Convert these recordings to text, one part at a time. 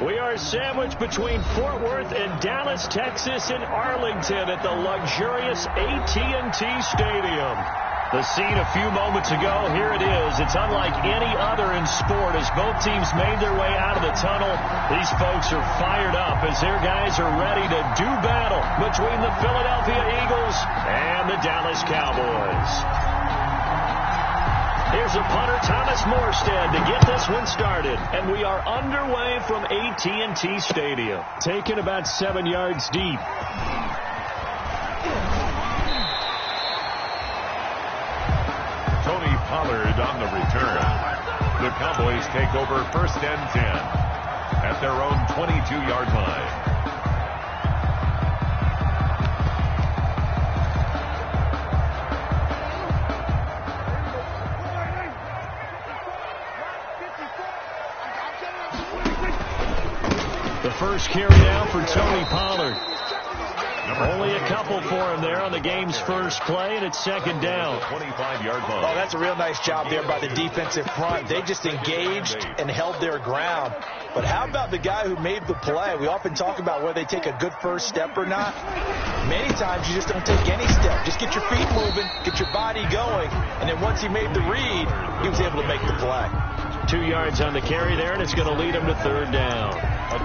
We are sandwiched between Fort Worth and Dallas, Texas, and Arlington at the luxurious AT&T Stadium. The scene a few moments ago, here it is. It's unlike any other in sport as both teams made their way out of the tunnel. These folks are fired up as their guys are ready to do battle between the Philadelphia Eagles and the Dallas Cowboys. Here's a punter, Thomas Morstead, to get this one started. And we are underway from AT&T Stadium. Taken about 7 yards deep. Tony Pollard on the return. The Cowboys take over 1st and 10 at their own 22-yard line. The first carry now for Tony Pollard. Only a couple for him there on the game's first play, and it's 2nd down. 25-yard line. Oh, that's a real nice job there by the defensive front. They just engaged and held their ground. But how about the guy who made the play? We often talk about whether they take a good first step or not. Many times you just don't take any step. Just get your feet moving, get your body going, and then once he made the read, he was able to make the play. 2 yards on the carry there, and it's going to lead him to 3rd down. A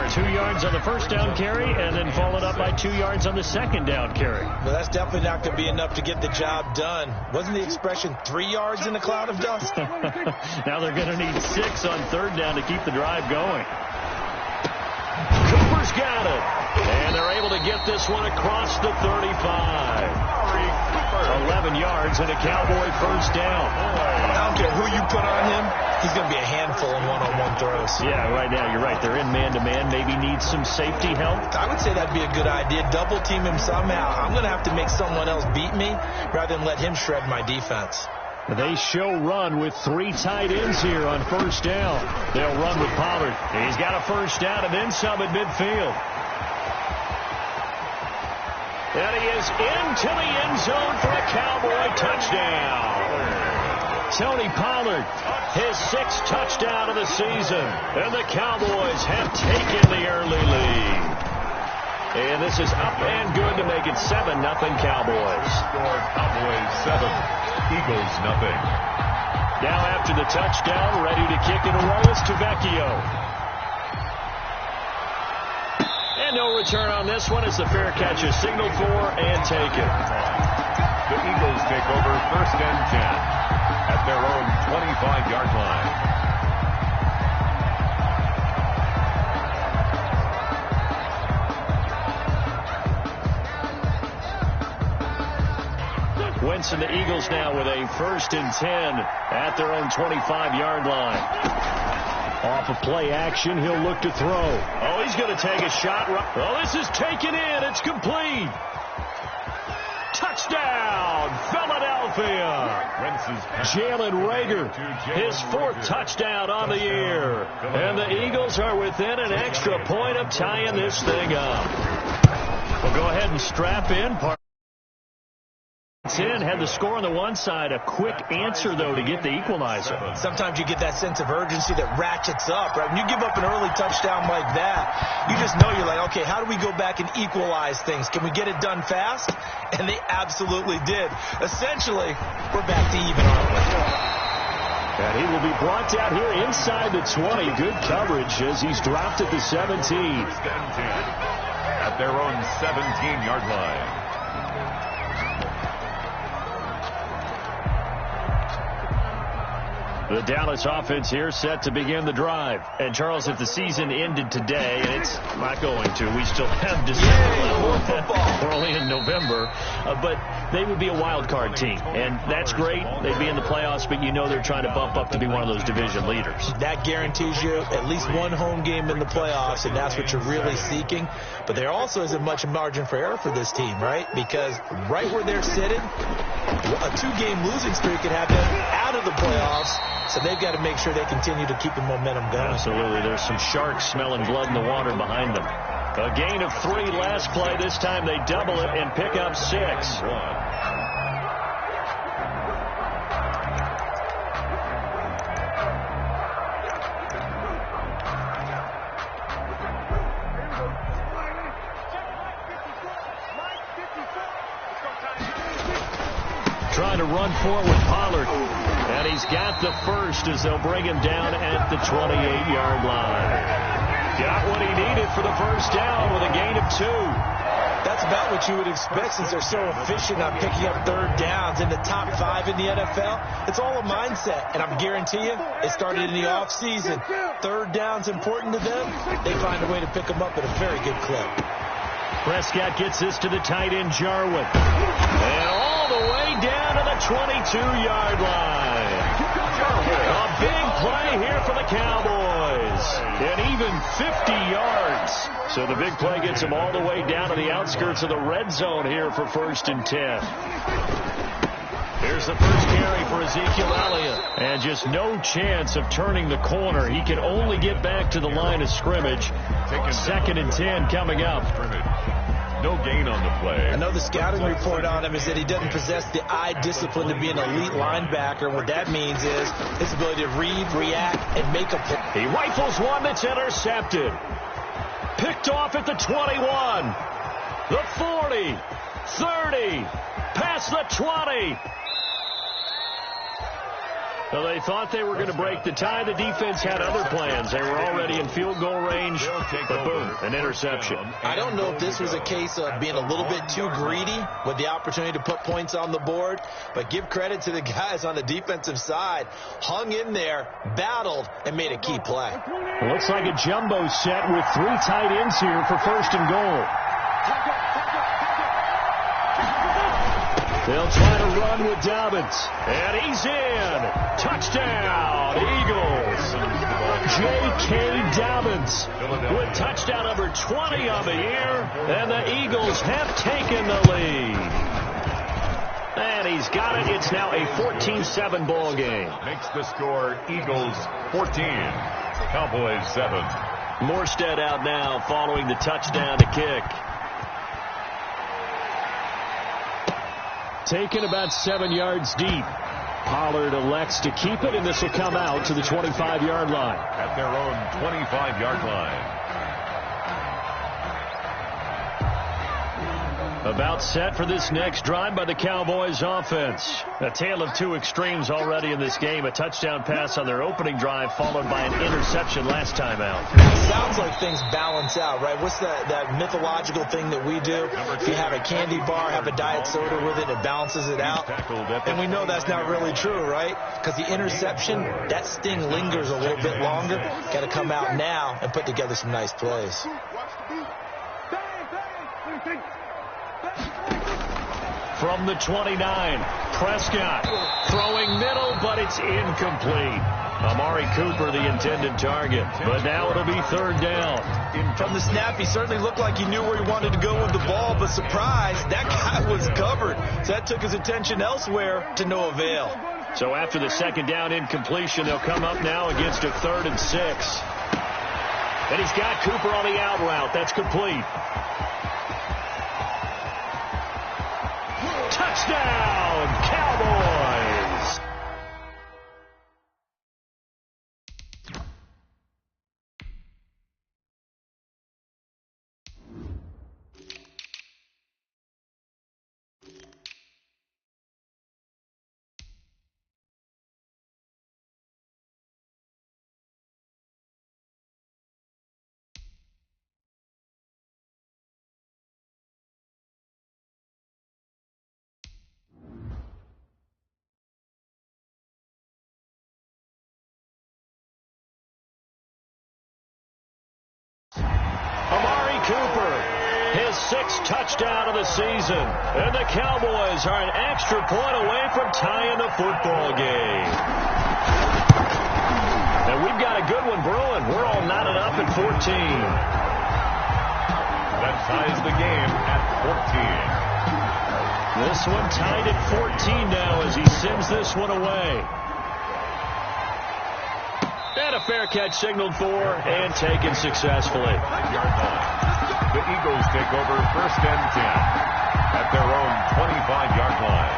2 yards on the first down carry, and then followed up by 2 yards on the 2nd down carry. Well, that's definitely not going to be enough to get the job done. Wasn't the expression 3 yards in a cloud of dust? Now they're going to need 6 on 3rd down to keep the drive going. Cooper's got it. And they're able to get this one across the 35. 11 yards and a Cowboy first down. I don't care who you put on him. He's going to be a handful in one-on-one throws. Yeah, right now you're right. They're in man-to-man. Maybe needs some safety help. I would say that'd be a good idea. Double team him somehow. I'm going to have to make someone else beat me rather than let him shred my defense. They show run with 3 tight ends here on first down. They'll run with Pollard. He's got a first down and then some at midfield. And he is into the end zone for a Cowboy touchdown. Tony Pollard, his 6th touchdown of the season. And the Cowboys have taken the early lead. And this is up and good to make it 7-0 Cowboys. Score Cowboys 7, Eagles 0. Now after the touchdown, ready to kick it away is Tavecchio. And no return on this one as the fair catch is signaled for and taken. The Eagles take over 1st and 10 at their own 25-yard line. Wentz and the Eagles now with a 1st and 10 at their own 25-yard line. Off of play action, he'll look to throw. Oh, he's going to take a shot. Oh, this is taken in. It's complete. Touchdown, Philadelphia. Jalen Reagor, his 4th touchdown on the year. And the Eagles are within an extra point of tying this thing up. We'll go ahead and strap in. Had the score on the one side. A quick answer, though, to get the equalizer. Sometimes you get that sense of urgency that ratchets up, right? When you give up an early touchdown like that, you just know you're like, okay, how do we go back and equalize things? Can we get it done fast? And they absolutely did. Essentially, we're back to even, aren't we? And he will be brought down here inside the 20. Good coverage as he's dropped at the 17. At their own 17-yard line. The Dallas offense here set to begin the drive. And, Charles, if the season ended today, and it's not going to, we still have December. We're only in November. But they would be a wild card team. And that's great. They'd be in the playoffs, but you know they're trying to bump up to be one of those division leaders. That guarantees you at least one home game in the playoffs, and that's what you're really seeking. But there also isn't much margin for error for this team, right? Because right where they're sitting, a 2-game losing streak could have them out of the playoffs. So they've got to make sure they continue to keep the momentum going. Absolutely. There's some sharks smelling blood in the water behind them. A gain of 3 last play. This time they double it and pick up 6. trying to run for it with Pollard. And he's got the first as they'll bring him down at the 28-yard line. Got what he needed for the first down with a gain of 2. That's about what you would expect since they're so efficient on picking up third downs in the top 5 in the NFL. It's all a mindset, and I guarantee you it started in the offseason. Third down's important to them. They find a way to pick them up at a very good clip. Prescott gets this to the tight end, Jarwin. And all the way down to the 22-yard line. A big play here for the Cowboys. And even 50 yards. So the big play gets them all the way down to the outskirts of the red zone here for 1st and 10. Here's the first carry for Ezekiel Elliott. And just no chance of turning the corner. He can only get back to the line of scrimmage. 2nd and 10 coming up. No gain on the play. I know the scouting report on him is that he doesn't possess the eye discipline to be an elite linebacker. What that means is his ability to read, react, and make a play. He rifles one that's intercepted. Picked off at the 21. The 40. 30. Past the 20. So they thought they were going to break the tie. The defense had other plans. They were already in field goal range. But boom, an interception. I don't know if this was a case of being a little bit too greedy with the opportunity to put points on the board. But give credit to the guys on the defensive side. Hung in there, battled, and made a key play. It looks like a jumbo set with 3 tight ends here for 1st and goal. They'll try to run with Dobbins. And he's in. Touchdown, Eagles. J.K. Dobbins with touchdown number 20 on the year. And the Eagles have taken the lead. And he's got it. It's now a 14-7 ball game. Makes the score Eagles 14. Cowboys 7. Morstead out now following the touchdown to kick. Taken about 7 yards deep. Pollard elects to keep it, and this will come out to the 25-yard line. At their own 25-yard line. About set for this next drive by the Cowboys offense. A tale of 2 extremes already in this game. A touchdown pass on their opening drive followed by an interception last time out. Sounds like things balance out, right? What's that mythological thing that we do? If you have a candy bar, have a diet soda with it, it balances it out. And we know that's not really true, right? Because the interception, that sting lingers a little bit longer. Got to come out now and put together some nice plays. From the 29, Prescott throwing middle, but it's incomplete. Amari Cooper, the intended target, but now it'll be 3rd down. From the snap, he certainly looked like he knew where he wanted to go with the ball, but surprise, that guy was covered. So that took his attention elsewhere to no avail. So after the 2nd down incompletion, they'll come up now against a 3rd and 6. And he's got Cooper on the out route. That's complete. Touchdown, Cowboys! Amari Cooper, his 6th touchdown of the season. And the Cowboys are an extra point away from tying the football game. And we've got a good one brewing. We're all knotted up at 14. That ties the game at 14. This one tied at 14 now as he sends this one away. And a fair catch signaled for and taken successfully. The Eagles take over 1st and 10 at their own 25-yard line.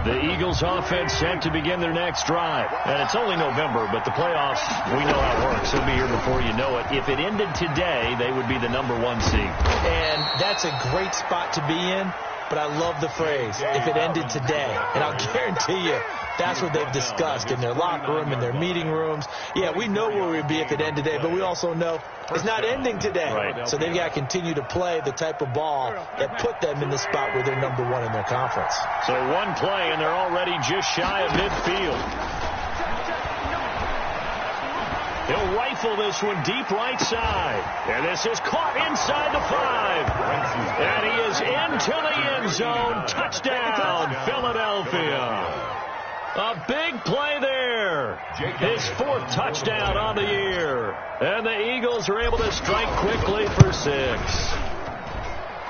The Eagles offense set to begin their next drive. And it's only November, but the playoffs, we know how it works. They'll be here before you know it. If it ended today, they would be the #1 seed. And that's a great spot to be in, but I love the phrase, if it ended today. And I'll guarantee you, that's what they've discussed in their locker room, in their meeting rooms. Yeah, we know where we'd be if it ended today, but we also know it's not ending today. Right. So they've got to continue to play the type of ball that put them in the spot where they're #1 in their conference. So one play, and they're already just shy of midfield. He'll rifle this one deep right side. And this is caught inside the 5. And he is into the end zone. Touchdown, Philadelphia. A big play there. His 4th touchdown on the year. And the Eagles are able to strike quickly for 6.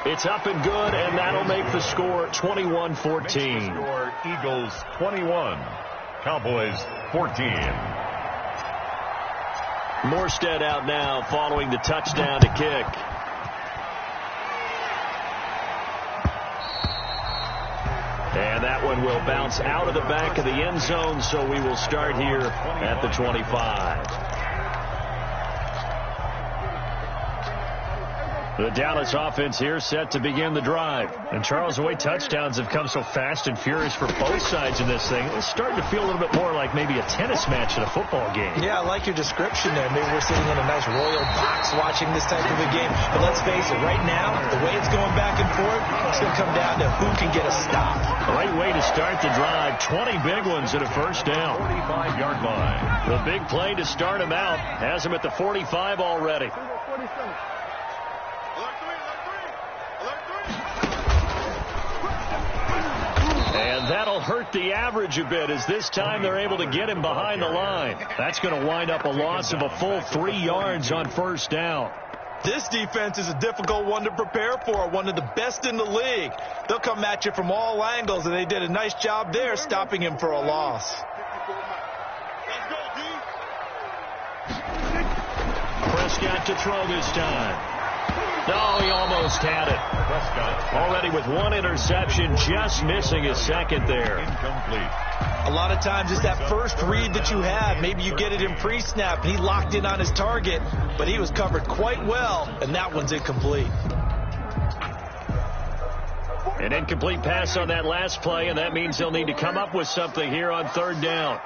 It's up and good, and that'll make the score 21-14. Eagles 21, Cowboys 14. Morstead out now following the touchdown to kick. And that one will bounce out of the back of the end zone, so we will start here at the 25. The Dallas offense here set to begin the drive. And Charles, the way touchdowns have come so fast and furious for both sides in this thing, it's starting to feel a little bit more like maybe a tennis match at a football game. Yeah, I like your description there. Maybe we're sitting in a nice royal box watching this type of a game. But let's face it, right now, the way it's going back and forth, it's going to come down to who can get a stop. Great way to start the drive. 20 big ones at a first down. 45-yard line. The big play to start him out has him at the 45 already. And that'll hurt the average a bit, as this time they're able to get him behind the line. That's going to wind up a loss of a full 3 yards on first down. This defense is a difficult one to prepare for, one of the best in the league. They'll come at you from all angles, and they did a nice job there stopping him for a loss. Prescott to throw this time. No, he almost had it. Already with 1 interception, just missing his 2nd there. Incomplete. A lot of times it's that first read that you have. Maybe you get it in pre-snap, and he locked in on his target, but he was covered quite well, and that one's incomplete. An incomplete pass on that last play, and that means they'll need to come up with something here on 3rd down.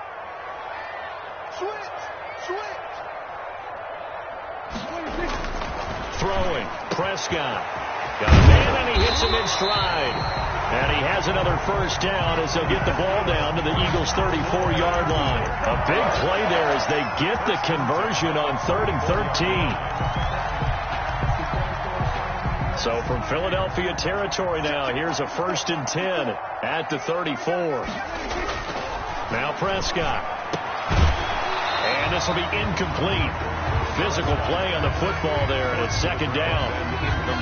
Throwing, Prescott. Got a man, and he hits him in stride. And he has another first down as they'll get the ball down to the Eagles' 34-yard line. A big play there as they get the conversion on 3rd and 13. So from Philadelphia territory now, here's a 1st and 10 at the 34. Now Prescott. And this will be incomplete. Physical play on the football there, and it's 2nd down.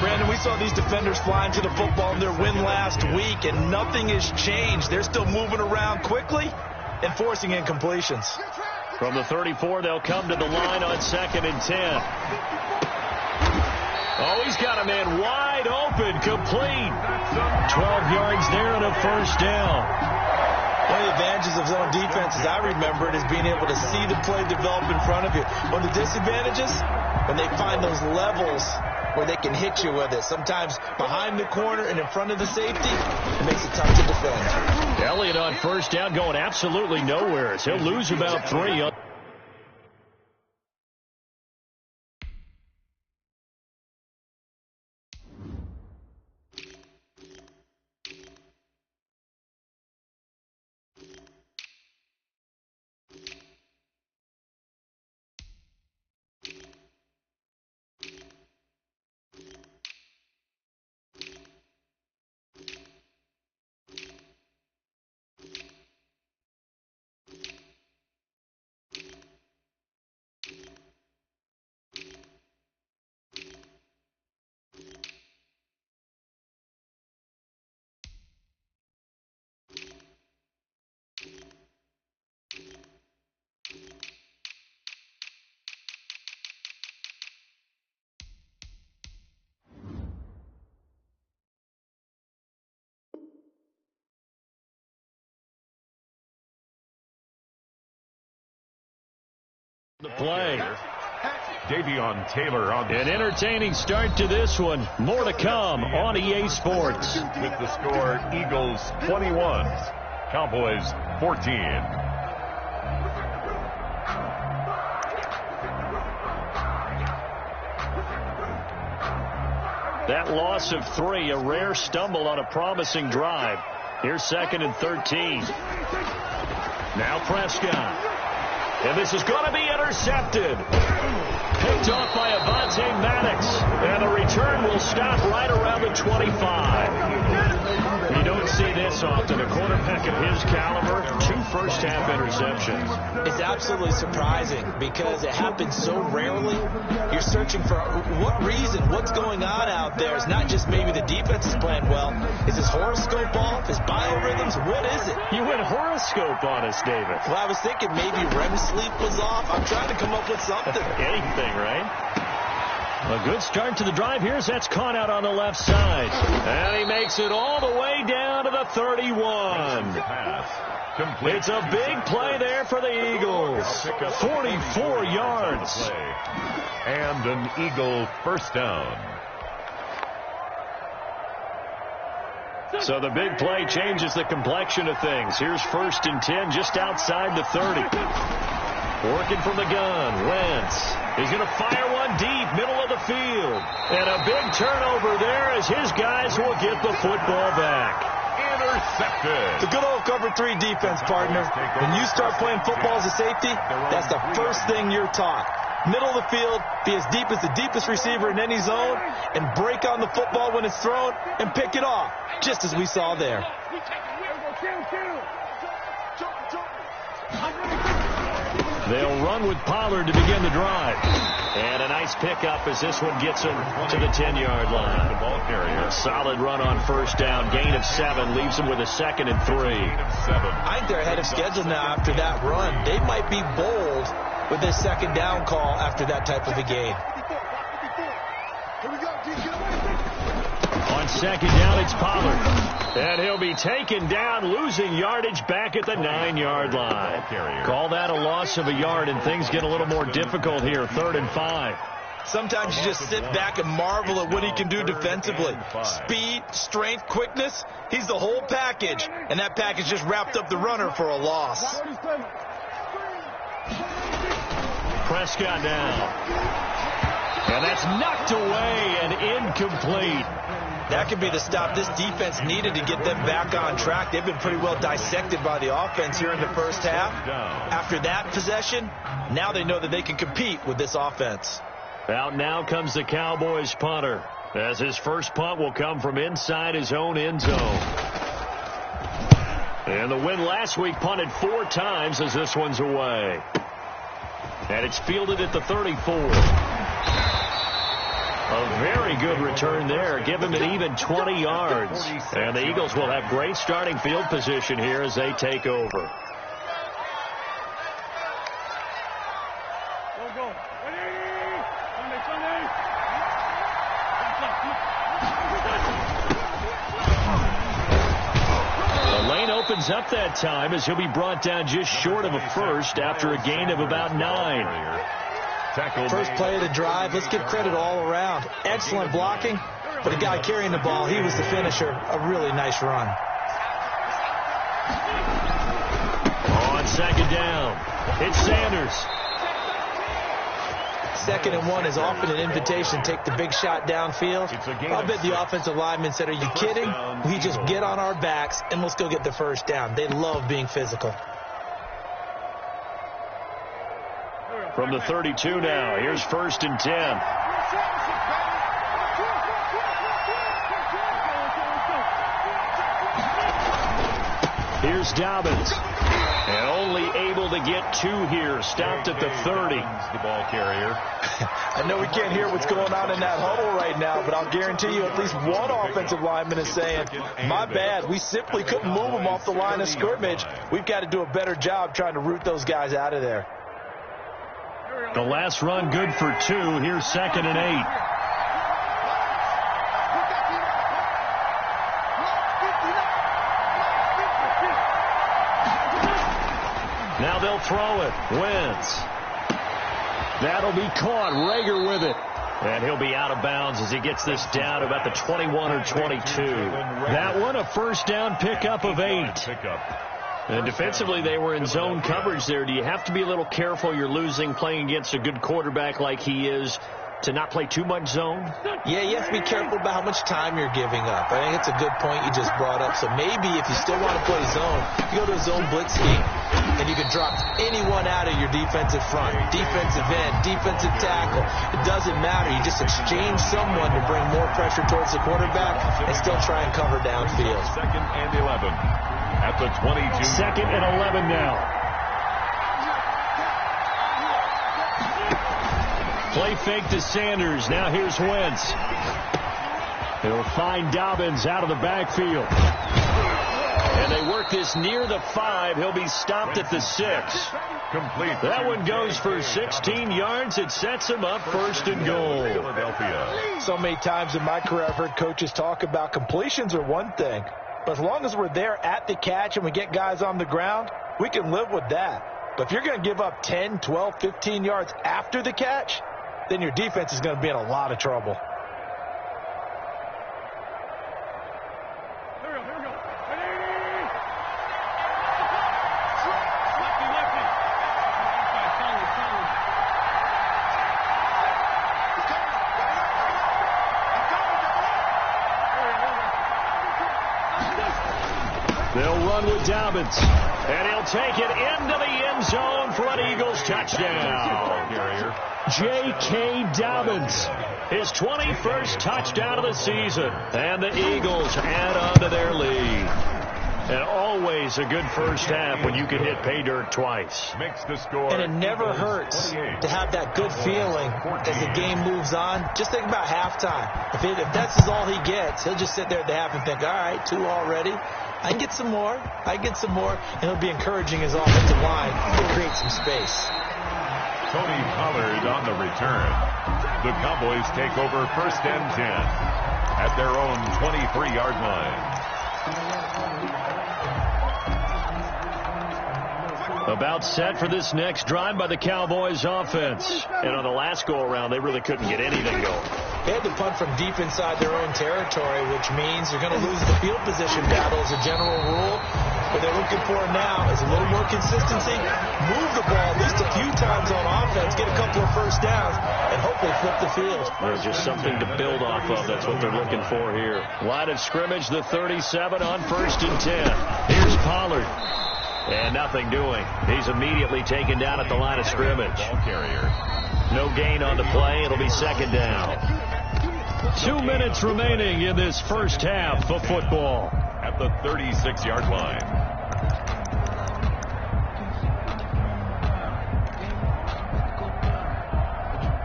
Brandon, we saw these defenders flying to the football in their win last week, and nothing has changed. They're still moving around quickly and forcing incompletions. From the 34, they'll come to the line on 2nd and 10. Oh, he's got a man wide open, complete. 12 yards there and a first down. One of the advantages of zone defense, as I remember it, is being able to see the play develop in front of you. One of the disadvantages, when they find those levels where they can hit you with it. Sometimes behind the corner and in front of the safety, it makes it tough to defend. Elliott on first down going absolutely nowhere. He'll lose about 3. The play. Davion Taylor on an entertaining start to this one. More to come on EA Sports. With the score, Eagles 21, Cowboys 14. That loss of 3, a rare stumble on a promising drive. Here's 2nd and 13. Now Prescott. And this is going to be intercepted. Picked off by Avonte Maddox. And the return will stop right around the 25. You don't see this often. A quarterback of his caliber, 2 first-half interceptions. It's absolutely surprising because it happens so rarely. You're searching for what reason, what's going on out there. It's not just maybe the defense is playing well. Is his horoscope off? His biorhythms? What is it? You went horoscope on us, David. Well, I was thinking maybe REM sleep was off. I'm trying to come up with something. Anything, right? A good start to the drive. Here's that's caught out on the left side. And he makes it all the way down to the 31. It's a big play there for the Eagles. 44 yards. And an Eagle first down. So the big play changes the complexion of things. Here's 1st and 10 just outside the 30. Working from the gun, Wentz. He's going to fire one deep, middle of the field. And a big turnover there as his guys will get the football back. Intercepted. The good old cover 3 defense, partner. When you start playing football as a safety, that's the first thing you're taught. Middle of the field, be as deep as the deepest receiver in any zone, and break on the football when it's thrown and pick it off, just as we saw there. They'll run with Pollard to begin the drive. And a nice pickup as this one gets him to the 10-yard line. The ball carrier. A solid run on first down. Gain of 7 leaves him with a 2nd and 3. I think they're ahead of schedule now after that run. They might be bold with this 2nd down call after that type of a gain. On 2nd down, it's Pollard. And he'll be taken down, losing yardage back at the 9-yard line. Call that a loss of a yard, and things get a little more difficult here. 3rd and 5. Sometimes you just sit back and marvel at what he can do defensively. Speed, strength, quickness. He's the whole package. And that package just wrapped up the runner for a loss. Prescott now. And that's knocked away and incomplete. That could be the stop this defense needed to get them back on track. They've been pretty well dissected by the offense here in the first half. After that possession, now they know that they can compete with this offense. Out now comes the Cowboys punter, as his first punt will come from inside his own end zone. And the win last week punted 4 times as this one's away. And it's fielded at the 34. A very good return there. Give him an even 20 yards. And the Eagles will have great starting field position here as they take over. The lane opens up that time as he'll be brought down just short of a first after a gain of about 9. First play of the drive. Let's give credit all around. Excellent blocking, but the guy carrying the ball, he was the finisher. A really nice run. On 2nd down, it's Sanders. 2nd and 1 is often an invitation to take the big shot downfield. I'll bet the offensive lineman said, "Are you kidding? We just get on our backs and let's go get the first down." They love being physical. From the 32 now, here's 1st and 10. Here's Dobbins. And only able to get 2 here. Stopped at the 30. The ball carrier. I know we can't hear what's going on in that huddle right now, but I'll guarantee you at least one offensive lineman is saying, "My bad, we simply couldn't move them off the line of scrimmage. We've got to do a better job trying to root those guys out of there." The last run good for 2. Here's 2nd and 8. Now they'll throw it. Wentz. That'll be caught. Rager with it. And he'll be out of bounds as he gets this down to about the 21 or 22. That one, a first down pickup of 8. And defensively, they were in zone coverage there. Do you have to be a little careful? You're losing playing against a good quarterback like he is to not play too much zone? Yeah, you have to be careful about how much time you're giving up. I think it's a good point you just brought up. So maybe if you still want to play zone, you go to a zone blitz scheme, and you can drop anyone out of your defensive front, defensive end, defensive tackle. It doesn't matter. You just exchange someone to bring more pressure towards the quarterback and still try and cover downfield. 2nd and 11 at the 22. 2nd and 11 now. Play fake to Sanders. Now here's Wentz. He'll find Dobbins out of the backfield. And they work this near the 5. He'll be stopped at the 6. Complete. That one goes for 16 yards. It sets him up 1st and goal. Philadelphia. So many times in my career I've heard coaches talk about completions are one thing. But as long as we're there at the catch and we get guys on the ground, we can live with that. But if you're going to give up 10, 12, 15 yards after the catch, then your defense is going to be in a lot of trouble. They'll run with Dobbins, and he'll take it into the end zone for an Eagles touchdown. J.K. Dobbins, his 21st touchdown of the season, and the Eagles add on to their lead. And always a good first half when you can hit pay dirt twice. Makes the score. And it never hurts to have that good feeling as the game moves on. Just think about halftime. If that's all he gets, he'll just sit there at the half and think, all right, 2 already. I can get some more. And he'll be encouraging his offensive line to create some space. Tony Pollard on the return. The Cowboys take over 1st and 10 at their own 23-yard line. About set for this next drive by the Cowboys offense. And on the last go-around, they really couldn't get anything going. They had to punt from deep inside their own territory, which means they're going to lose the field position battle as a general rule. What they're looking for now is a little more consistency, move the ball at least a few times on offense, get a couple of first downs, and hopefully flip the field. There's just something to build off of. That's what they're looking for here. Line of scrimmage, the 37 on 1st and 10. Here's Pollard. And nothing doing. He's immediately taken down at the line of scrimmage. Ball carrier. No gain on the play. It'll be 2nd down. 2 minutes remaining in this first half of football. At the 36-yard line.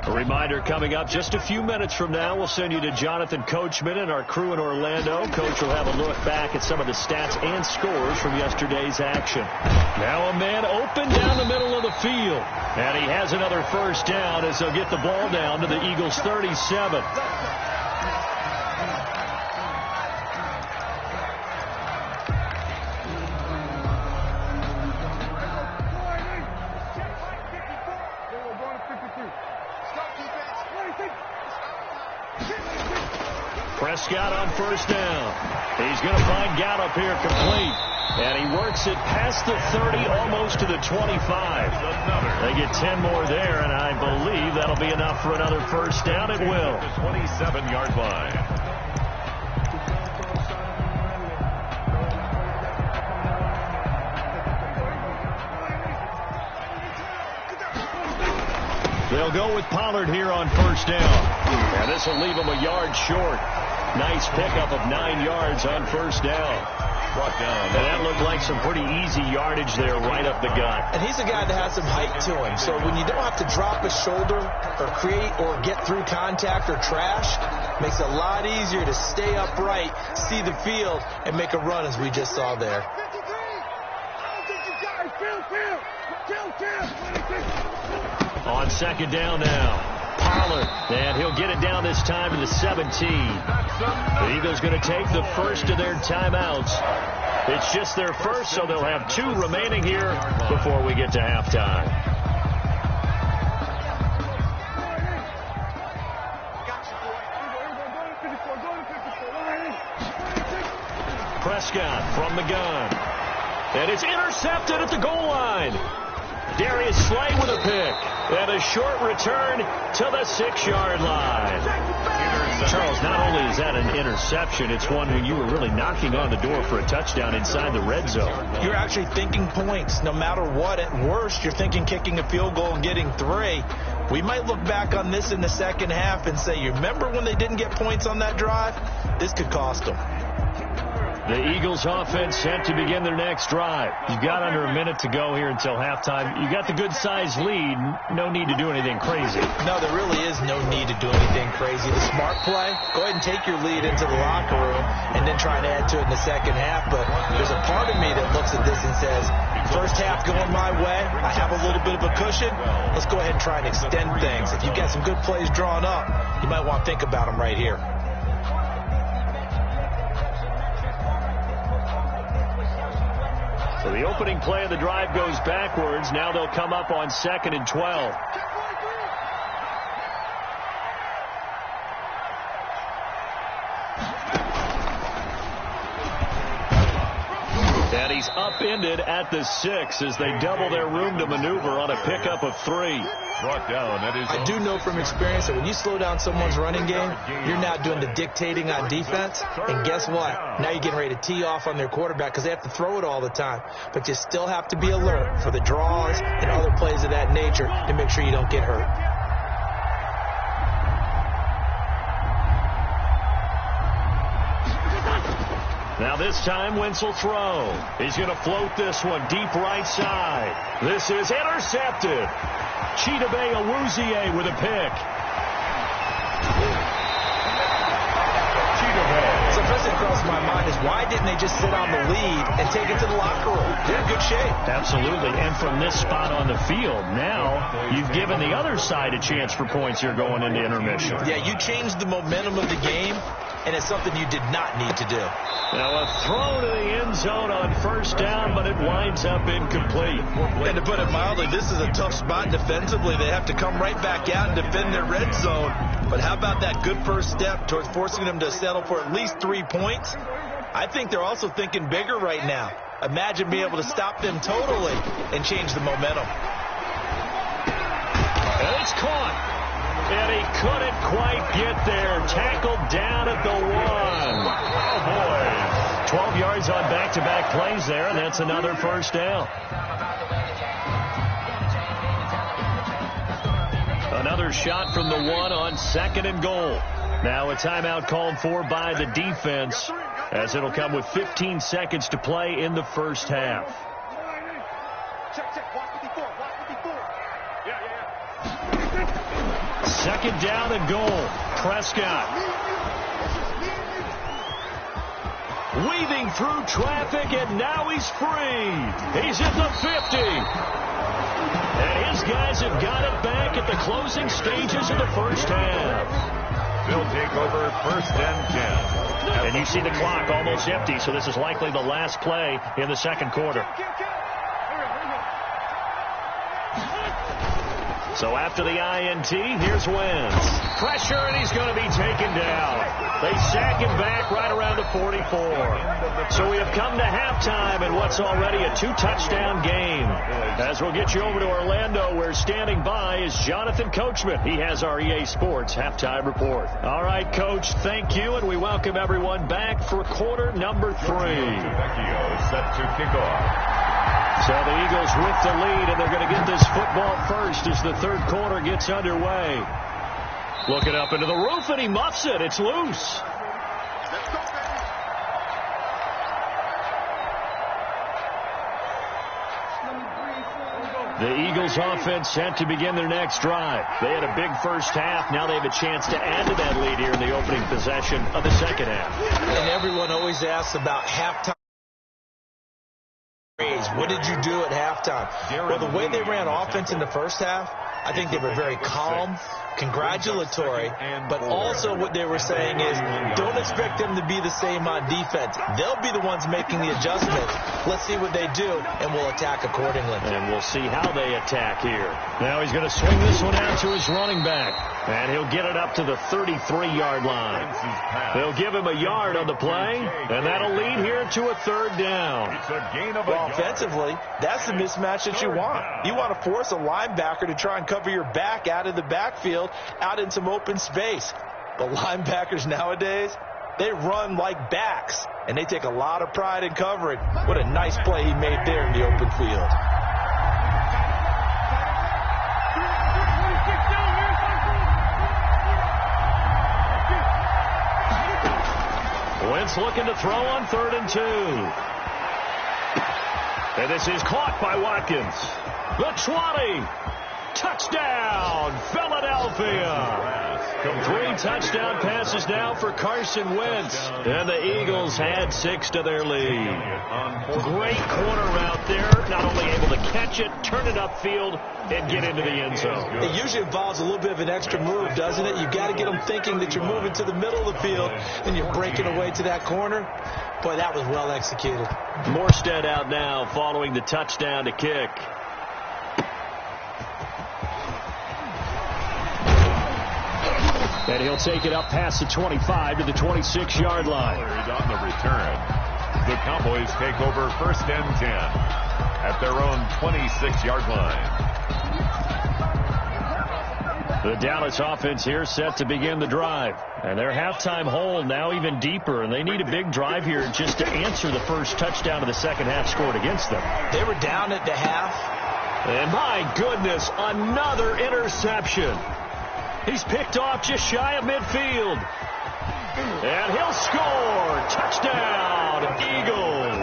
A reminder coming up just a few minutes from now. We'll send you to Jonathan Coachman and our crew in Orlando. Coach will have a look back at some of the stats and scores from yesterday's action. Now a man open down the middle of the field. And he has another first down as they'll get the ball down to the Eagles' 37. Prescott on first down. He's going to find Gallup here complete. And he works it past the 30, almost to the 25. They get 10 more there, and I believe that'll be enough for another first down. It will. The 27-yard line. They'll go with Pollard here on first down. And this will leave him a yard short. Nice pickup of 9 yards on first down. Brought down. And that looked like some pretty easy yardage there right up the gut. And he's a guy that has some height to him. So when you don't have to drop a shoulder or create or get through contact or trash, it makes it a lot easier to stay upright, see the field, and make a run as we just saw there. On second down now. Pollard, and he'll get it down this time to the 17. The Eagles going to take the first of their timeouts. It's just their first, so they'll have 2 remaining here before we get to halftime. Prescott from the gun. And it's intercepted at the goal line. Darius Slay with a pick. And a short return to the 6-yard line. Charles, not only is that an interception, it's one when you were really knocking on the door for a touchdown inside the red zone. You're actually thinking points. No matter what, at worst, you're thinking kicking a field goal and getting 3. We might look back on this in the second half and say, you remember when they didn't get points on that drive? This could cost them. The Eagles offense set to begin their next drive. You've got under a minute to go here until halftime. You got the good-sized lead. No need to do anything crazy. No, there really is no need to do anything crazy. The smart play, go ahead and take your lead into the locker room and then try and add to it in the second half. But there's a part of me that looks at this and says, first half going my way, I have a little bit of a cushion. Let's go ahead and try and extend things. If you've got some good plays drawn up, you might want to think about them right here. So the opening play of the drive goes backwards. Now they'll come up on 2nd and 12. And he's upended at the 6 as they double their room to maneuver on a pickup of 3. Brought down. I do know from experience that when you slow down someone's running game, you're now doing the dictating on defense. And guess what? Now you're getting ready to tee off on their quarterback because they have to throw it all the time. But you still have to be alert for the draws and other plays of that nature to make sure you don't get hurt. Now this time, Wentz will throw. He's going to float this one deep right side. This is intercepted. Chidobe Awuzie with a pick. So first thing across my mind is why didn't they just sit on the lead and take it to the locker room? They're in good shape. Absolutely. And from this spot on the field, now you've given the other side a chance for points here going into intermission. Yeah, you changed the momentum of the game, and it's something you did not need to do. Now a throw to the end zone on first down, but it winds up incomplete. And to put it mildly, this is a tough spot defensively. They have to come right back out and defend their red zone. But how about that good first step towards forcing them to settle for at least 3 points? I think they're also thinking bigger right now. Imagine being able to stop them totally and change the momentum. And it's caught. And he couldn't quite get there. Tackled down at the 1. Oh, boy. 12 yards on back-to-back plays there, and that's another first down. Another shot from the 1 on 2nd and goal. Now a timeout called for by the defense, as it'll come with 15 seconds to play in the first half. Second down and goal. Prescott. Weaving through traffic, and now he's free. He's at the 50. And his guys have got it back at the closing stages of the first half. They'll take over 1st and 10. And you see the clock almost empty, so this is likely the last play in the second quarter. So after the INT, here's Wentz. Pressure, and he's going to be taken down. They sack him back right around the 44. So we have come to halftime in what's already a 2-touchdown game. As we'll get you over to Orlando, where standing by is Jonathan Coachman. He has our EA Sports halftime report. All right, Coach, thank you, and we welcome everyone back for quarter number 3. Set to kick off. So the Eagles with the lead, and they're going to get this football first as the third quarter gets underway. Looking up into the roof, and he muffs it. It's loose. The Eagles offense set to begin their next drive. They had a big first half. Now they have a chance to add to that lead here in the opening possession of the second half. And everyone always asks about halftime. What did you do at halftime? Well, the way they ran offense in the first half, I think they were very calm, congratulatory, but also what they were saying is don't expect them to be the same on defense. They'll be the ones making the adjustments. Let's see what they do, and we'll attack accordingly. And we'll see how they attack here. Now he's going to swing this one out to his running back, and he'll get it up to the 33-yard line. They'll give him a yard on the play, and that'll lead here to a third down. Well, offensively, that's the mismatch that you want. You want to force a linebacker to try and cover your back out of the backfield, out in some open space. But linebackers nowadays, they run like backs, and they take a lot of pride in covering. What a nice play he made there in the open field. Wentz looking to throw on 3rd and 2. And this is caught by Watkins. The 20. Touchdown, Philadelphia. 3 touchdown passes now for Carson Wentz. And the Eagles had 6 to their lead. Great corner route there. Not only able to catch it, turn it upfield, and get into the end zone. It usually involves a little bit of an extra move, doesn't it? You've got to get them thinking that you're moving to the middle of the field and you're breaking away to that corner. Boy, that was well executed. Morstead out now following the touchdown to kick. And he'll take it up past the 25 to the 26-yard line. On the return, the Cowboys take over 1st and 10 at their own 26-yard line. The Dallas offense here set to begin the drive. And their halftime hole now even deeper, and they need a big drive here just to answer the first touchdown of the second half scored against them. They were down at the half. And my goodness, another interception. He's picked off just shy of midfield. And he'll score. Touchdown, Eagles.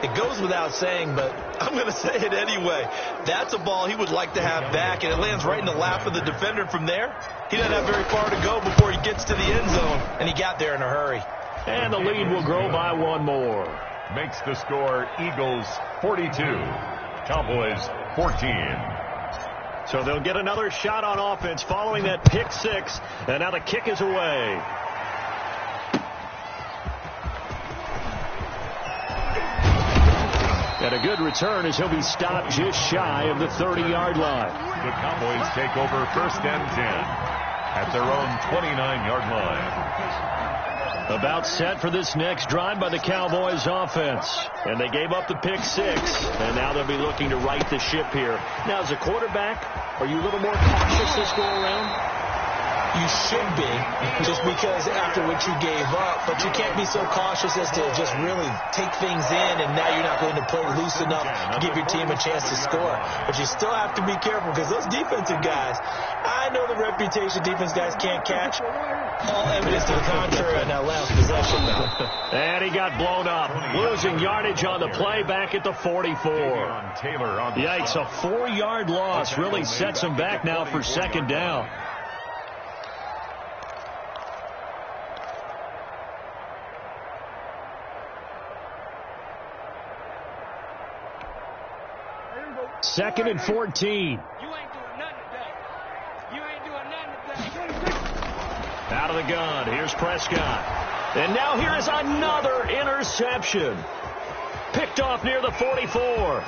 It goes without saying, but I'm going to say it anyway. That's a ball he would like to have back, and it lands right in the lap of the defender from there. He doesn't have very far to go before he gets to the end zone, and he got there in a hurry. And the lead will grow by 1 more. Makes the score Eagles 42, Cowboys 14. So they'll get another shot on offense following that pick 6. And now the kick is away. And a good return as he'll be stopped just shy of the 30-yard line. The Cowboys take over 1st and 10 at their own 29-yard line. About set for this next drive by the Cowboys offense. And they gave up the pick 6. And now they'll be looking to right the ship here. Now, as a quarterback, are you a little more cautious this go around? You should be, just because after what you gave up. But you can't be so cautious as to just really take things in, and now you're not going to play loose enough to give your team a chance to score. But you still have to be careful, because those defensive guys, I know the reputation defense guys can't catch. All evidence to the contrary on that last possession now. And he got blown up, losing yardage on the play back at the 44. Yikes, a 4-yard loss really sets him back now for 2nd down. Second and 14. Out of the gun. Here's Prescott. And now here is another interception. Picked off near the 44.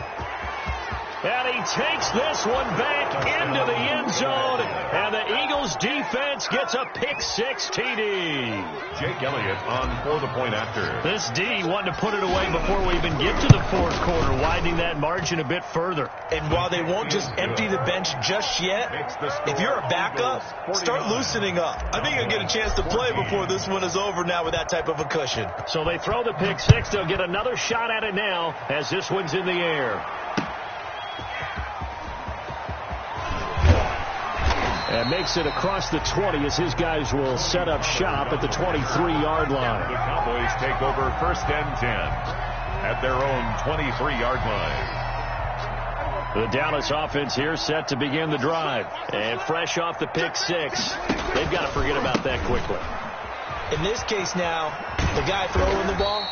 And he takes this one back into the end zone. And the Eagles defense gets a pick 6 TD. Jake Elliott on for the point after. This D wanted to put it away before we even get to the 4th quarter, widening that margin a bit further. And while they won't just empty the bench just yet, if you're a backup, start loosening up. I think you'll get a chance to play before this one is over now with that type of a cushion. So they throw the pick 6. They'll get another shot at it now as this one's in the air. And makes it across the 20 as his guys will set up shop at the 23-yard line. The Cowboys take over 1st and 10 at their own 23-yard line. The Dallas offense here set to begin the drive. And fresh off the pick 6, they've got to forget about that quickly. In this case now, the guy throwing the ball,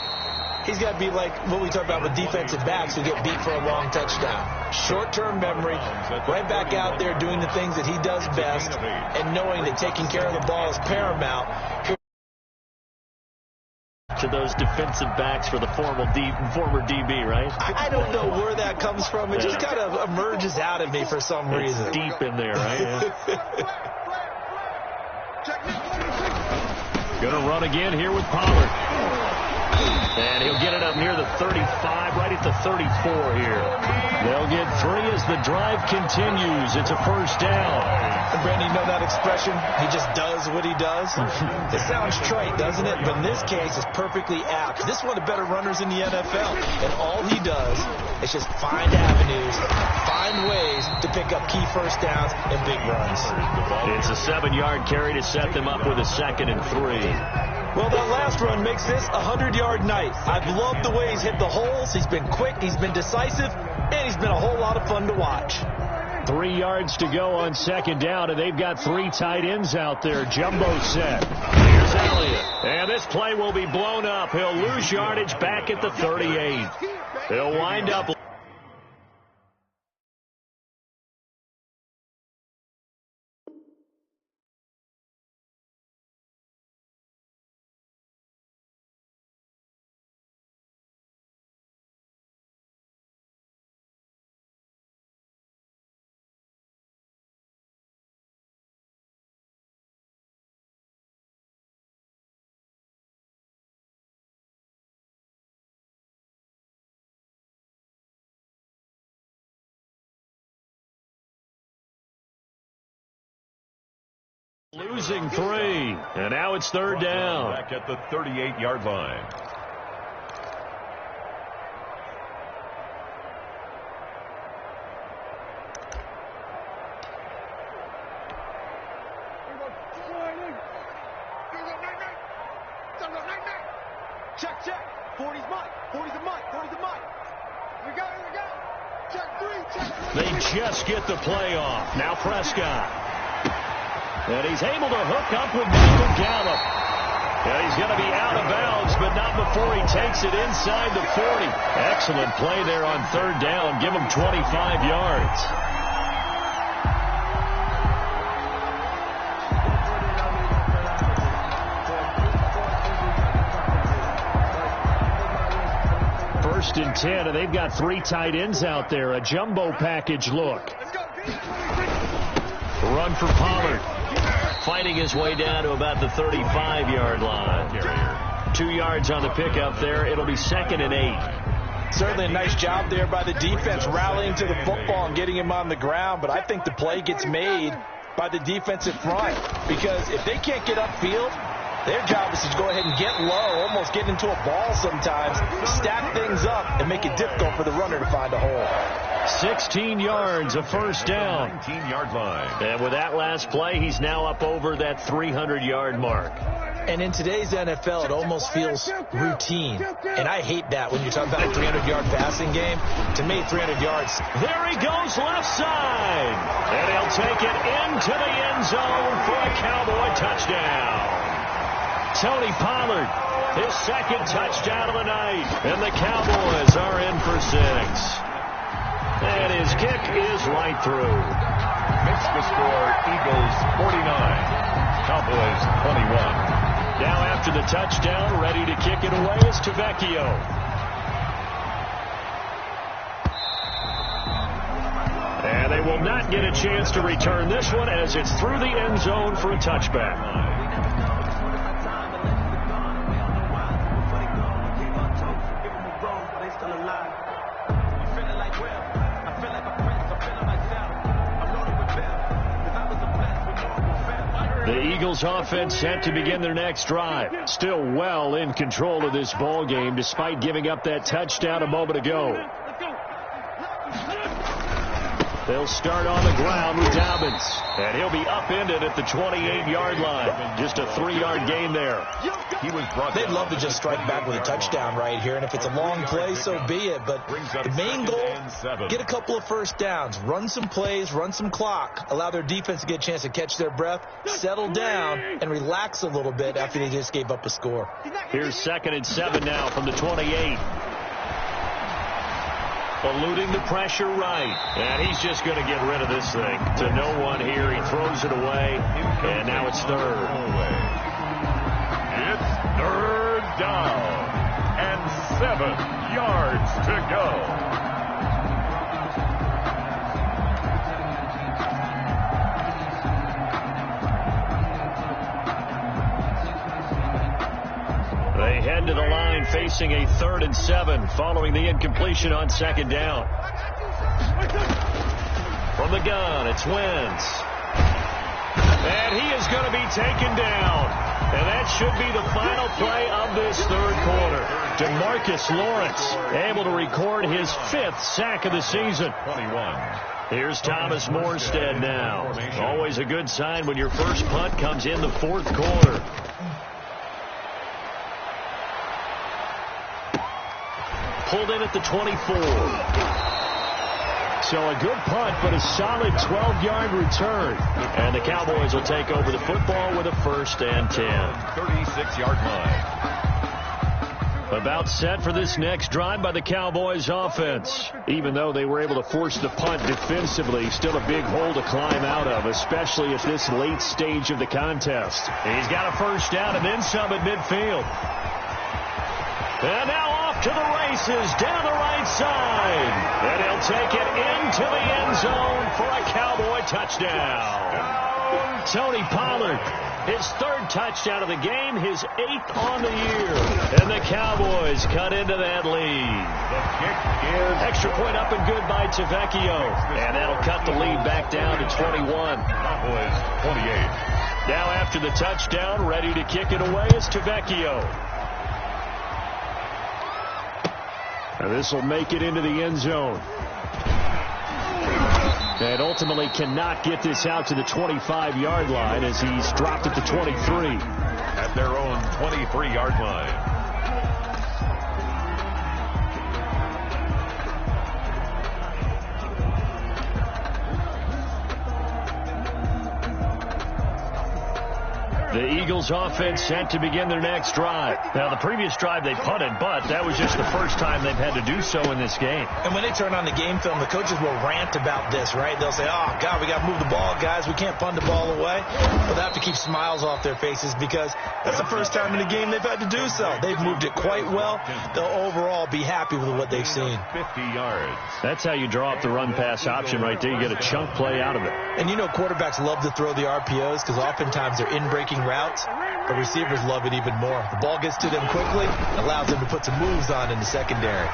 He's got to be like what we talk about with defensive backs who get beat for a long touchdown. Short-term memory, right back out there doing the things that he does best, and knowing that taking care of the ball is paramount. To those defensive backs for the former DB, right? I don't know where that comes from. It just kind of emerges out of me for some reason. It's deep in there, right? Going to run again here with Pollard. And he'll get it up near the 35, right at the 34 here. They'll get 3 as the drive continues. It's a first down. And Brandon, you know that expression? He just does what he does. It sounds trite, doesn't it? But in this case, it's perfectly apt. This is one of the better runners in the NFL. And all he does is just find avenues, find ways to pick up key first downs and big runs. It's a 7-yard carry to set them up with a 2nd and 3. Well, that last run makes this a 100-yard night. I've loved the way he's hit the holes. He's been quick, he's been decisive, and he's been a whole lot of fun to watch. 3 yards to go on 2nd down, and they've got 3 tight ends out there. Jumbo set. Here's Elliott. And this play will be blown up. He'll lose yardage back at the 38. He'll wind up. Losing 3, and now it's 3rd down. Back at the 38-yard line. Check. 40's mine. 40's a mine. 40's a mine. We got it. Check 3. They just get the play off. Now Prescott. And he's able to hook up with Michael Gallup. And he's going to be out of bounds, but not before he takes it inside the 40. Excellent play there on 3rd down. Give him 25 yards. First and 10, and they've got 3 tight ends out there. A jumbo package look. Run for Pollard. Fighting his way down to about the 35-yard line. 2 yards on the pickup there. It'll be 2nd and 8. Certainly a nice job there by the defense rallying to the football and getting him on the ground. But I think the play gets made by the defensive front. Because if they can't get upfield, their job is to go ahead and get low, almost get into a ball sometimes, stack things up, and make it difficult for the runner to find a hole. 16 yards, a first down. 19-yard line. And with that last play, he's now up over that 300-yard mark. And in today's NFL, it almost feels routine. And I hate that when you talk about a 300-yard passing game. To me, 300 yards. There he goes left side. And he'll take it into the end zone for a Cowboy touchdown. Tony Pollard, his 2nd touchdown of the night. And the Cowboys are in for 6. And his kick is right through. Makes the score Eagles 49, Cowboys 21. Now after the touchdown, ready to kick it away is Tavecchio. And they will not get a chance to return this one as it's through the end zone for a touchback. The Eagles offense set to begin their next drive. Still well in control of this ball game despite giving up that touchdown a moment ago. They'll start on the ground with Dobbins. And he'll be upended at the 28-yard line. Just a 3-yard gain there. They'd love to just strike back with a touchdown right here. And if it's a long play, so be it. But the main goal, get a couple of first downs. Run some plays, run some clock. Allow their defense to get a chance to catch their breath, settle down, and relax a little bit after they just gave up a score. Here's 2nd and 7 now from the 28. Eluding the pressure right. And he's just going to get rid of this thing. To no one here. He throws it away. And now it's 3rd. It's 3rd down. And 7 yards to go. They head to the line facing a 3rd and 7 following the incompletion on 2nd down. From the gun, it's Wentz. And he is going to be taken down. And that should be the final play of this 3rd quarter. DeMarcus Lawrence able to record his 5th sack of the season. 21. Here's Thomas Morstead now. Always a good sign when your first punt comes in the 4th quarter. Pulled in at the 24. So a good punt, but a solid 12-yard return. And the Cowboys will take over the football with a 1st and 10. 36-yard line. About set for this next drive by the Cowboys offense. Even though they were able to force the punt defensively, still a big hole to climb out of, especially at this late stage of the contest. He's got a 1st down and then some at midfield. And now off to the races down the right side. And he'll take it into the end zone for a Cowboy touchdown. Tony Pollard, his 3rd touchdown of the game, his 8th on the year. And the Cowboys cut into that lead. The kick is extra point up and good by Tavecchio. And that'll cut the lead back down to 21. Cowboys 28. Now after the touchdown, ready to kick it away is Tavecchio. And this will make it into the end zone. And ultimately cannot get this out to the 25-yard line as he's dropped at the 23. At their own 23-yard line. The Eagles offense set to begin their next drive. Now, the previous drive they punted, but that was just the first time they've had to do so in this game. And when they turn on the game film, the coaches will rant about this, right? They'll say, oh, God, we got to move the ball, guys. We can't punt the ball away. But they have to keep smiles off their faces because that's the first time in the game they've had to do so. They've moved it quite well. They'll overall be happy with what they've seen. 50 yards. That's how you draw up the run-pass option right there. You get a chunk play out of it. And you know quarterbacks love to throw the RPOs because oftentimes they're in-breaking routes. The receivers love it even more. The ball gets to them quickly, allows them to put some moves on in the secondary.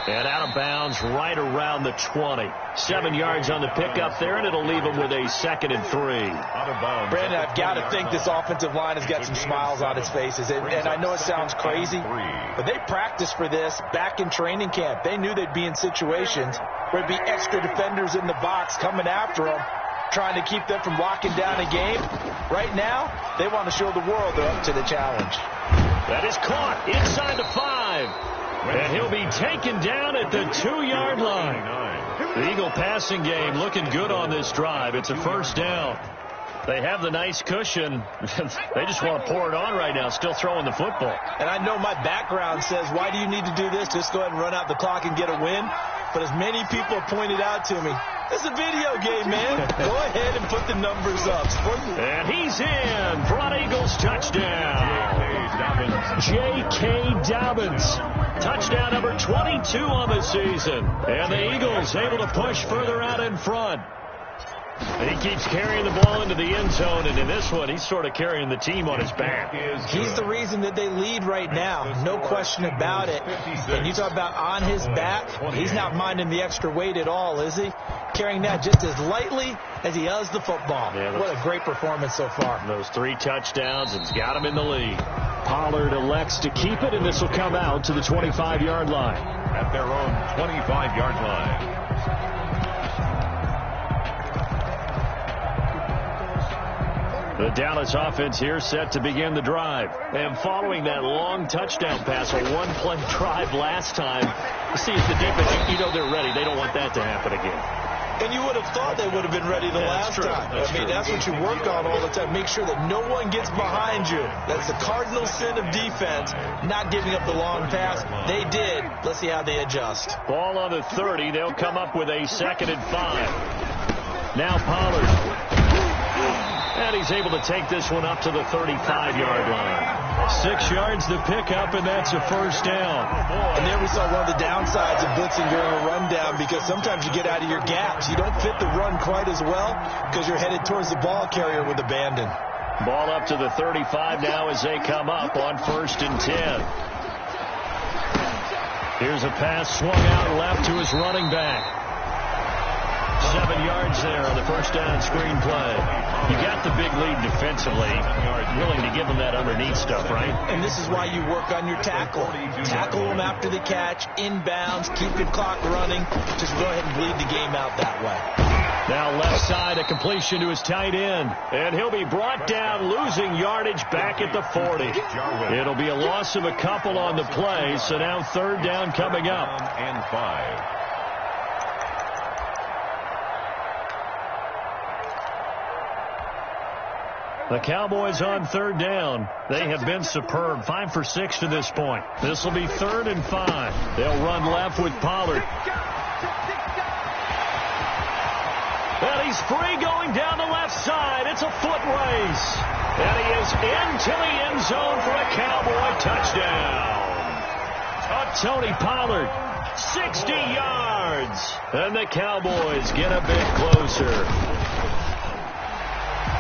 And out of bounds right around the 20. 7 yards on the pickup there, and it'll leave them with a 2nd and 3. Out of bounds. Brandon, I've got to think this offensive line has got some smiles on its faces. And I know it sounds crazy, but they practiced for this back in training camp. They knew they'd be in situations where there'd be extra defenders in the box coming after them, trying to keep them from locking down a game. Right now, they want to show the world they're up to the challenge. That is caught inside the 5. And he'll be taken down at the 2-yard line. The Eagle passing game looking good on this drive. It's a 1st down. They have the nice cushion. They just want to pour it on right now, still throwing the football. And I know my background says, why do you need to do this? Just go ahead and run out the clock and get a win. But as many people have pointed out to me, it's a video game, man. Go ahead and put the numbers up. And he's in for an Eagles touchdown. J.K. Dobbins. Touchdown number 22 on the season. And the Eagles able to push further out in front. And he keeps carrying the ball into the end zone, and in this one, he's sort of carrying the team on his back. He's the reason that they lead right now, no question about it. And you talk about on his back, he's not minding the extra weight at all, is he? Carrying that just as lightly as he does the football. Yeah, what a great performance so far. Those 3 touchdowns, it's got him in the lead. Pollard elects to keep it, and this will come out to the 25-yard line. At their own 25-yard line. The Dallas offense here set to begin the drive. And following that long touchdown pass, a one-play drive last time, you see the defense, you know they're ready. They don't want that to happen again. And you would have thought they would have been ready the last time. That's what you work on all the time. Make sure that no one gets behind you. That's the cardinal sin of defense, not giving up the long pass. They did. Let's see how they adjust. Ball on the 30. They'll come up with a 2nd and 5. Now Pollard. And he's able to take this one up to the 35-yard line. 6 yards to pick up, and that's a first down. And there we saw one of the downsides of blitzing during a rundown, because sometimes you get out of your gaps. You don't fit the run quite as well because you're headed towards the ball carrier with abandon. Ball up to the 35 now as they come up on 1st and 10. Here's a pass swung out left to his running back. 7 yards there on the first down screen play. You got the big lead defensively. Willing to give them that underneath stuff, right? And this is why you work on your tackle. Tackle them after the catch, inbounds, keep your clock running. Just go ahead and bleed the game out that way. Now left side, a completion to his tight end. And he'll be brought down, losing yardage back at the 40. It'll be a loss of a couple on the play, so now 3rd down coming up. And 5. The Cowboys on 3rd down. They have been superb. 5 for 6 to this point. This will be 3rd and 5. They'll run left with Pollard. And he's free going down the left side. It's a foot race. And he is into the end zone for a Cowboy touchdown. Tony Pollard, 60 yards. And the Cowboys get a bit closer.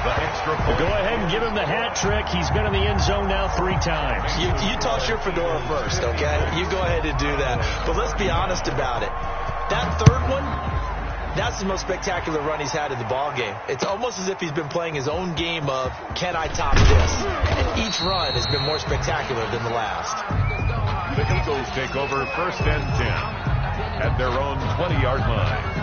Go ahead and give him the hat trick. He's been in the end zone now 3 times. You toss your fedora first, okay? You go ahead and do that. But let's be honest about it. That 3rd one, that's the most spectacular run he's had in the ball game. It's almost as if he's been playing his own game of, can I top this? And each run has been more spectacular than the last. The Eagles take over 1st and 10 at their own 20-yard line.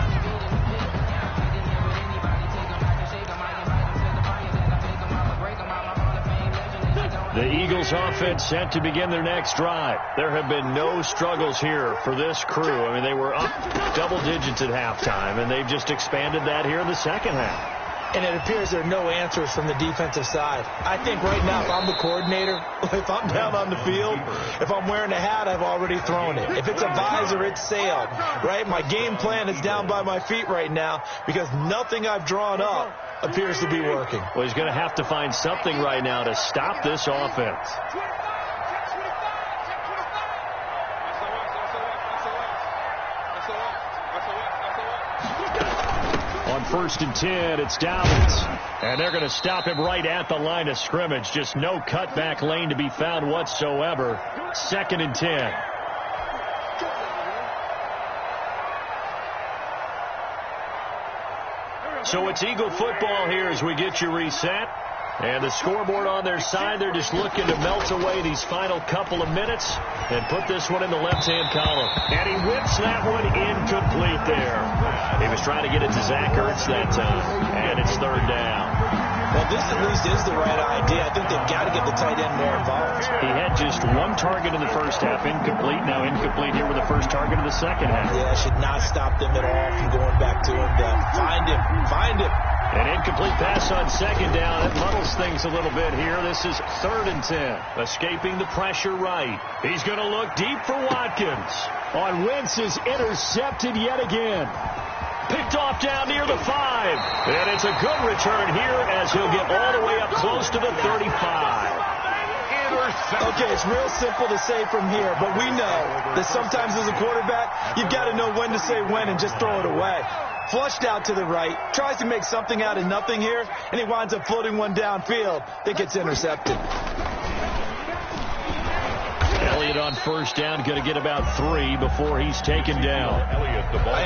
The Eagles offense set to begin their next drive. There have been no struggles here for this crew. I mean, they were up double digits at halftime, and they've just expanded that here in the second half. And it appears there are no answers from the defensive side. I think right now, if I'm the coordinator, if I'm down on the field, if I'm wearing a hat, I've already thrown it. If it's a visor, it's sailed, right? My game plan is down by my feet right now because nothing I've drawn up appears to be working. Well, he's going to have to find something right now to stop this offense. On 1st and 10, it's Downs. And they're going to stop him right at the line of scrimmage. Just no cutback lane to be found whatsoever. 2nd and 10. So it's Eagle football here as we get you reset. And the scoreboard on their side, they're just looking to melt away these final couple of minutes and put this one in the left-hand column. And he whips that one incomplete there. He was trying to get it to Zach Ertz that time. And it's 3rd down. Well, this at least is the right idea. I think they've got to get the tight end more involved. He had just 1 target in the first half, incomplete. Now incomplete here with the first target of the second half. Yeah, should not stop them at all from going back to him. Find him. Find him. An incomplete pass on 2nd down. It muddles things a little bit here. This is 3rd and 10. Escaping the pressure right. He's going to look deep for Watkins. On Wentz is intercepted yet again. Picked off down near the 5. And it's a good return here as he'll get all the way up close to the 35. Okay, it's real simple to say from here, but we know that sometimes as a quarterback, you've got to know when to say when and just throw it away. Flushed out to the right, tries to make something out of nothing here, and he winds up floating one downfield that gets intercepted. Elliott on 1st down, going to get about 3 before he's taken down.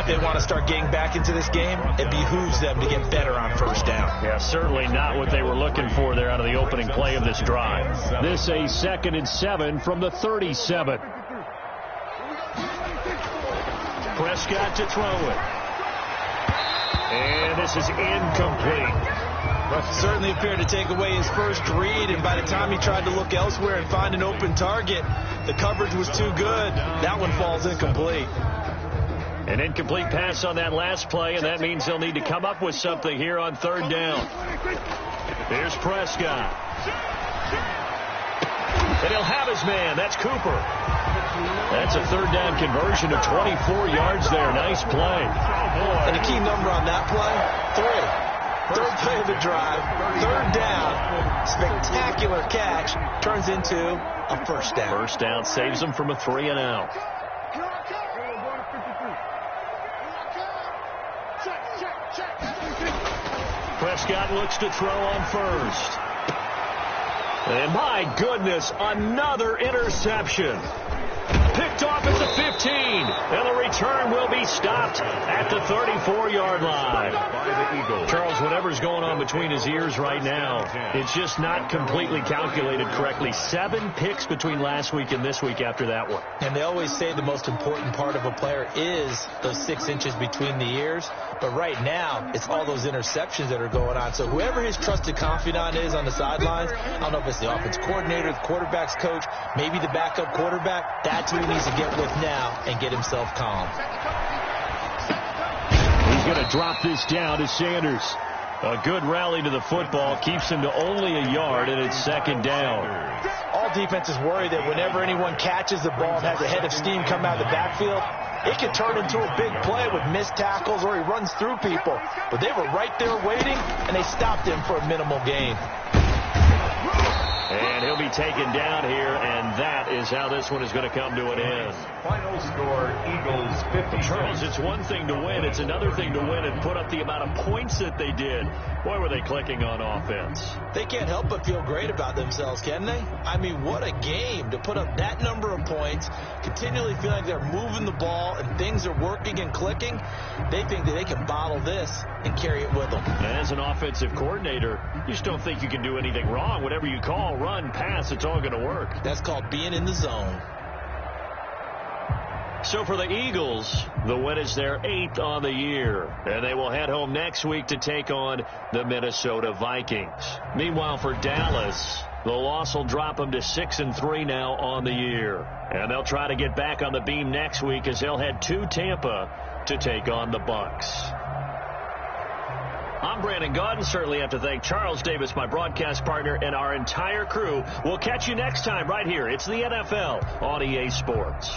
If they want to start getting back into this game, it behooves them to get better on 1st down. Yeah, certainly not what they were looking for there out of the opening play of this drive. This a 2nd and 7 from the 37. Prescott to throw it. And this is incomplete. Certainly appeared to take away his first read, and by the time he tried to look elsewhere and find an open target, the coverage was too good. That one falls incomplete. An incomplete pass on that last play, and that means they'll need to come up with something here on third down. Here's Prescott. And he'll have his man. That's Cooper. That's a third down conversion of 24 yards there. Nice play. And the key number on that play, 3. Third play of the drive, third down, spectacular catch, turns into a first down. First down saves them from a 3-and-out. Prescott looks to throw on first. And my goodness, another interception. Picked off at the 15, and the return will be stopped at the 34-yard line. Charles, whatever's going on between his ears right now, it's just not completely calculated correctly. 7 picks between last week and this week after that one. And they always say the most important part of a player is those 6 inches between the ears. But right now, it's all those interceptions that are going on. So whoever his trusted confidant is on the sidelines, I don't know if it's the offense coordinator, the quarterback's coach, maybe the backup quarterback, that's who he needs to get with now and get himself calm. He's going to drop this down to Sanders. A good rally to the football keeps him to only a yard, and it's second down. All defenses worry that whenever anyone catches the ball and has a head of steam come out of the backfield, it can turn into a big play with missed tackles or he runs through people. But they were right there waiting, and they stopped him for a minimal gain. And he'll be taken down here, and that is how this one is going to come to an end. Final score, Eagles 50. Charles, it's one thing to win. It's another thing to win and put up the amount of points that they did. Boy, were they clicking on offense. They can't help but feel great about themselves, can they? I mean, what a game to put up that number of points, continually feeling like they're moving the ball and things are working and clicking. They think that they can bottle this and carry it with them. And as an offensive coordinator, you just don't think you can do anything wrong. Whatever you call, run, pass, it's all going to work. That's called being in the zone. So for the Eagles, the win is their 8th on the year, and they will head home next week to take on the Minnesota Vikings. Meanwhile, for Dallas, the loss will drop them to 6-3 now on the year, and they'll try to get back on the beam next week as they'll head to Tampa to take on the Bucs. I'm Brandon Gaudin. Certainly have to thank Charles Davis, my broadcast partner, and our entire crew. We'll catch you next time right here. It's the NFL on EA Sports.